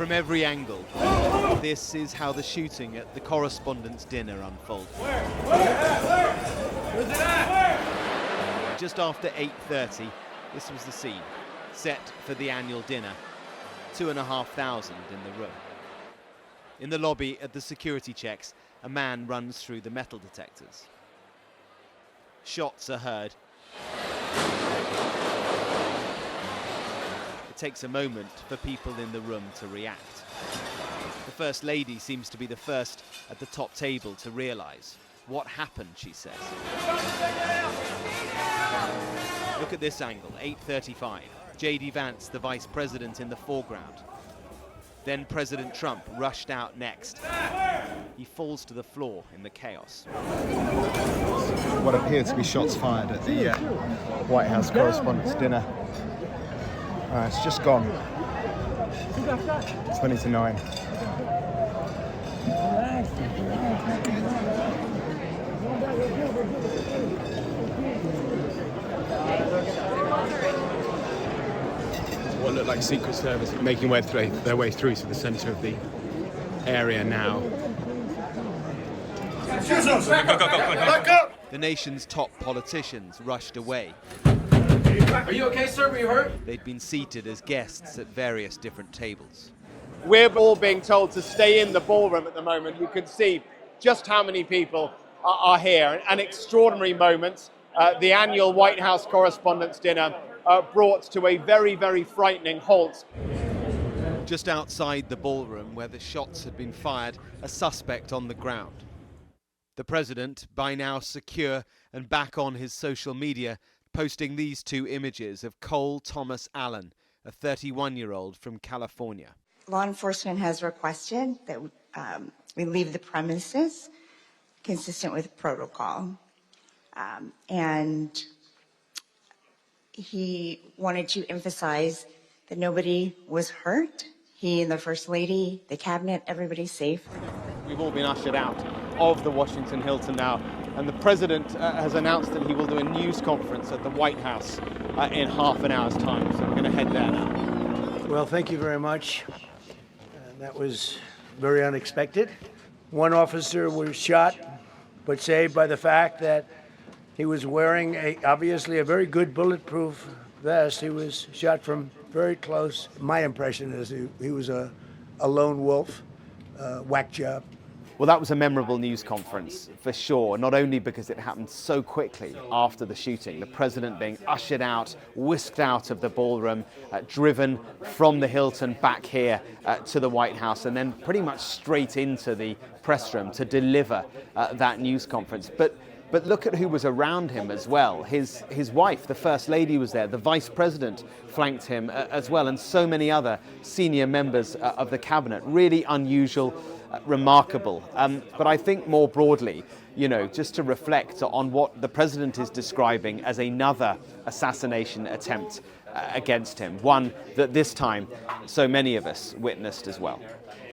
From every angle, this is how the shooting at the Correspondents' dinner unfolded. Where's it at? Just after 8:30, this was the scene, set for the annual dinner. 2,500 in the room. In the lobby at the security checks, a man runs through the metal detectors. Shots are heard. It takes a moment for people in the room to react. The First Lady seems to be the first at the top table to realise what happened, she says. Look at this angle, 8:35. J.D. Vance, the Vice President, in the foreground. Then President Trump rushed out next. He falls to the floor in the chaos. What appeared to be shots fired at the White House Correspondents' dinner. It's just gone. 20 to 9. What looked like Secret Service making their way through to the centre of the area now. The nation's top politicians rushed away. Are you okay, sir? Were you hurt? They'd been seated as guests at various different tables. We're all being told to stay in the ballroom at the moment. You can see just how many people are here. An extraordinary moment. The annual White House Correspondents' dinner brought to a very, very frightening halt. Just outside the ballroom where the shots had been fired, a suspect on the ground. The president, by now secure and back on his social media, posting these two images of Cole Thomas Allen, a 31-year-old from California. Law enforcement has requested that we leave the premises consistent with protocol. And he wanted to emphasize that nobody was hurt. He and the First Lady, the cabinet, everybody's safe. We've all been ushered out of the Washington Hilton now, and the president has announced that he will do a news conference at the White House in half an hour's time. So we're going to head there now. Well, thank you very much. That was very unexpected. One officer was shot, but saved by the fact that he was wearing obviously a very good bulletproof vest. He was shot from very close. My impression is he was a lone wolf, whack job. Well, that was a memorable news conference for sure, not only because it happened so quickly after the shooting, the president being ushered out, whisked out of the ballroom, driven from the Hilton back here to the White House, and then pretty much straight into the press room to deliver that news conference. But look at who was around him as well. His wife, the First Lady, was there. The Vice President flanked him as well, and so many other senior members of the cabinet. Really unusual, remarkable. But I think more broadly, just to reflect on what the president is describing as another assassination attempt against him, one that this time so many of us witnessed as well.